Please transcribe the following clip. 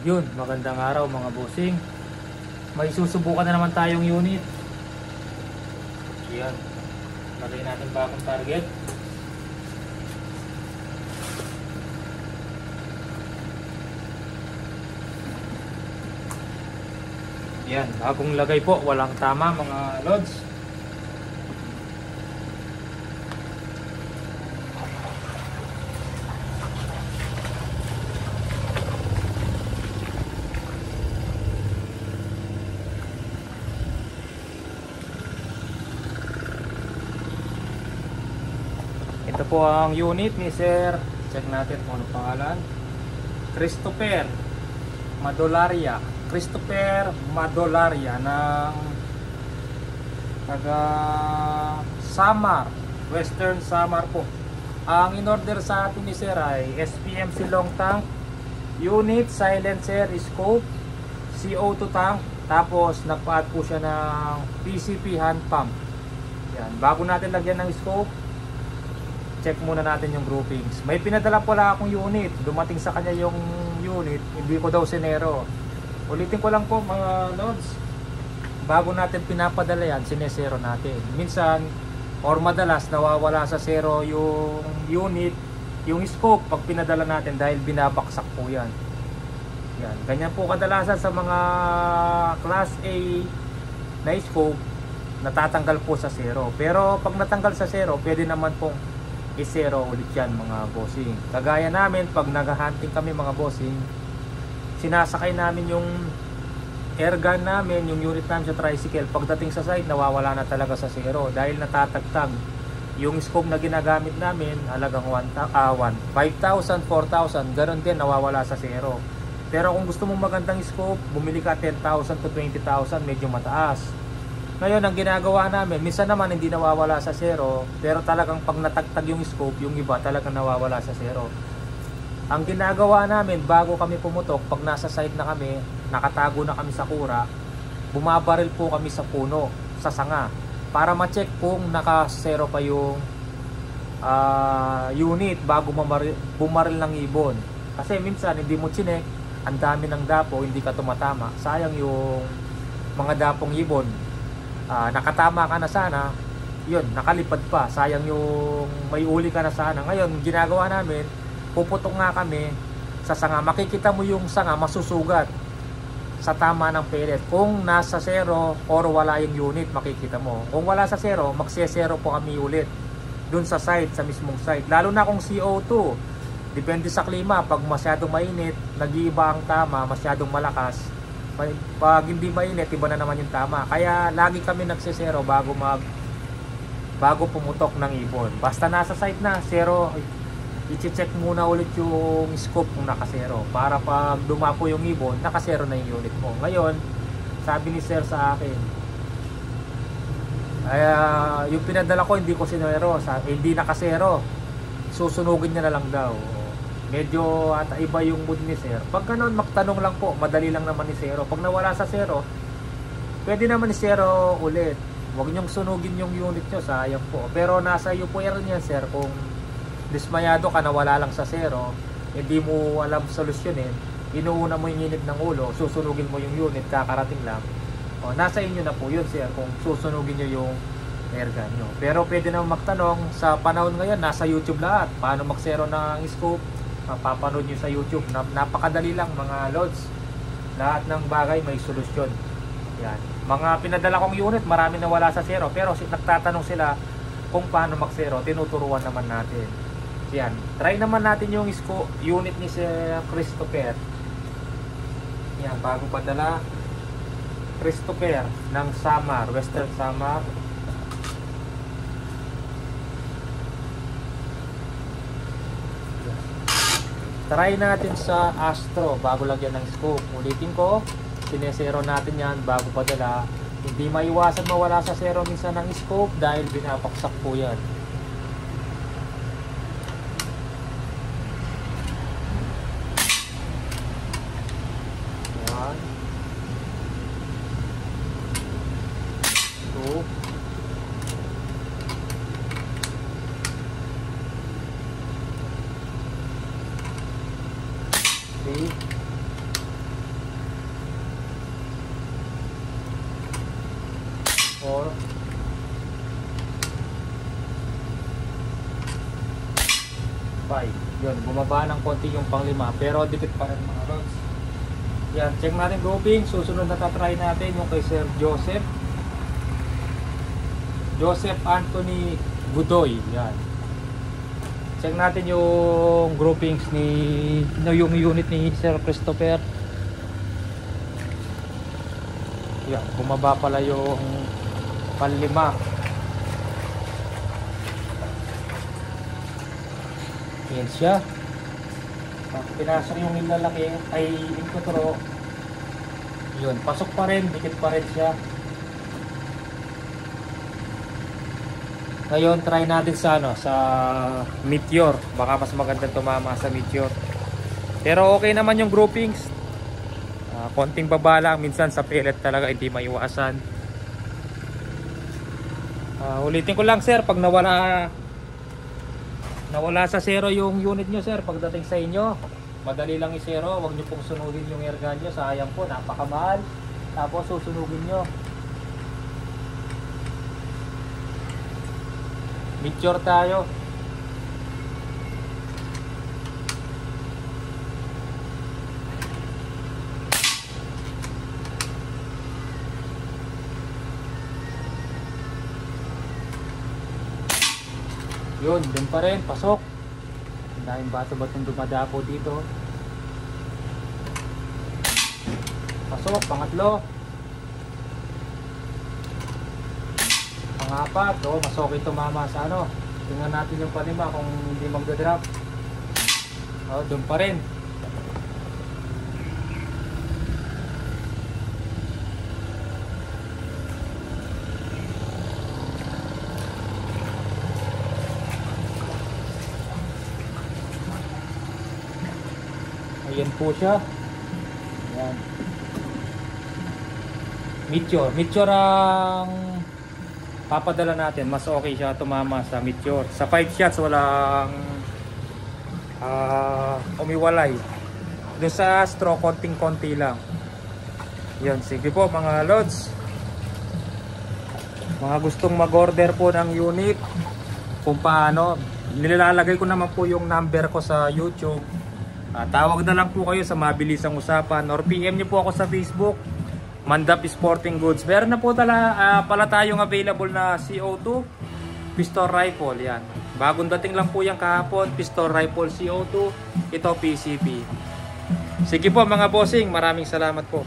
Yun, magandang araw mga bossing. May susubukan na naman tayong unit. Yan. Lagay natin bagong target. Yan, bagong lagay po, walang tama mga lods. Ito po ang unit ni Sir. Check natin kung ano pangalan. Christopher Madolaria ng taga Samar, Western Samar po. Ang in-order sa atin ni Sir ay SPMC long tank, unit, silencer, scope, CO2 tank, tapos nagpa-add po siya ng PCP hand pump. Yan, bago natin lagyan ng scope, check muna natin yung groupings. May pinadala pala akong unit. Dumating sa kanya yung unit. Hindi ko daw sinero. Ulitin ko lang po mga lods. Bago natin pinapadala yan, sinesero natin. Minsan, or madalas, nawawala sa zero yung unit, yung scope pag pinadala natin dahil binabaksak po yan. Yan. Ganyan po kadalasan sa mga class A na scope, natatanggal po sa zero. Pero pag natanggal sa zero, pwede naman pong i-zero ulit yan mga bossing. Kagaya namin pag nag-hunting kami mga bossing, sinasakay namin yung airgun namin, yung unit namin sa tricycle. Pagdating sa site, nawawala na talaga sa zero dahil natatagtag yung scope na ginagamit namin. Halagang 5,000, 4,000, ganoon din, nawawala sa zero. Pero kung gusto mong magandang scope, bumili ka 10,000 to 20,000, medyo mataas. Ngayon, ang ginagawa namin, minsan naman hindi nawawala sa zero, pero talagang pag natagtag yung scope, yung iba talagang nawawala sa zero. Ang ginagawa namin, bago kami pumutok, pag nasa site na kami, nakatago na kami sa kura, bumabaril po kami sa puno, sa sanga, para ma-check kung naka-zero pa yung unit bago bumaril ng ibon. Kasi minsan, hindi mo chinek, ang dami ng dapo, hindi ka tumatama. Sayang yung mga dapong ibon. Nakatama ka na sana, yun, nakalipad pa, sayang yung may uli ka na sana. Ngayon, ginagawa namin, puputok nga kami sa sanga, makikita mo yung sanga masusugat sa tama ng pellet. Kung nasa zero or wala yung unit, makikita mo. Kung wala sa zero, magse-zero po kami ulit dun sa site, sa mismong site. Lalo na kung CO2, depende sa klima. Pag masyadong mainit, nag-iiba ang tama, masyadong malakas. Pag hindi mainit, iba na naman yung tama. Kaya lagi kami nagsisero bago pumutok ng ibon. Basta nasa site na, zero, i-check muna ulit yung scope kung nakasero. Para pag dumapo yung ibon, nakasero na yung unit mo. Ngayon, sabi ni Sir sa akin, yung pinadala ko hindi ko sinero, hindi nakasero. Susunugin niya na lang daw. Medyo at iba yung mood ni Sir. Pag ganoon, magtanong lang po, madali lang naman ni Zero. Pag nawala sa zero, pwede naman ni Zero ulit. Huwag niyong sunugin yung unit nyo, sayang po. Pero nasa iyo po yan Sir. Kung dismayado ka, nawala lang sa zero, hindi mo alam solusyonin, inuuna mo yung init ng ulo, susunugin mo yung unit, kakarating lang. Nasa inyo na po yun Sir, kung susunugin nyo yung airgun nyo. Pero pwede naman magtanong, sa panahon ngayon, nasa YouTube lahat. Paano mag-zero ng scope? Mapapanood nyo sa YouTube. Napakadali lang mga lods. Lahat ng bagay may solusyon. Yan. Mga pinadala kong unit, marami na wala sa zero. Pero nagtatanong sila kung paano mag-zero. Tinuturuan naman natin. Yan. Try naman natin yung unit ni Sir Christopher. Yan. Bago padala, Christopher ng Samar, Western Samar. Try natin sa Astro bago lagyan ng scope. Ulitin ko, sinesero natin yan bago padala. Hindi maiwasan mawala sa zero minsan ng scope dahil binabaksak po yan. Yan. 2. 3, 5. Yun, bumaba ng konti yung pang-5 pero dikit pa rin mga lods. Yan, check natin grouping. Susunod na tatry natin yung kay Sir Joseph Anthony Budoy. Yan. Check natin yung groupings yung unit ni Sir Christopher. Yan, bumaba pala yung pang-5. Yan siya. Pinasok yung nilalaki ay intro. Yun, pasok pa rin, dikit pa rin siya. Ngayon try natin sa sa Meteor. Baka mas maganda tumama sa Meteor. Pero okay naman yung groupings. Konting baba lang, minsan sa pellet talaga hindi maiwasan. Ulitin ko lang sir, pag nawala sa zero yung unit nyo sir, pagdating sa inyo madali lang i-zero. Huwag nyo pong sunugin yung air gun nyo, sayang po, napakamahal. Tapos susunugin nyo. Meteor tayo. Yun, dun pa rin, pasok. Ang daming bato-batong dumadapo dito. Pasok, pangatlo. Pangapat, mas okay tumama sa tingnan natin yung panima kung hindi magdadrop. Dun pa rin. Ayan po siya. Ayan. Meteor ang papadala natin. Mas okay siya tumama sa Meteor. Sa 5 shots walang umiwalay. Doon sa Astro konting-konti lang. Yan, sige po mga lods. Mga gustong mag-order po ng unit, kung paano, nilalagay ko naman po yung number ko sa YouTube. Tawag na lang po kayo sa mabilisang usapan or PM nyo po ako sa Facebook, Mandap Sporting Goods. Meron na po pala tayong available na CO2 pistol rifle. Yan, bagong dating lang po yan kahapon, pistol rifle CO2. Ito PCP. Sige po mga bossing, maraming salamat po.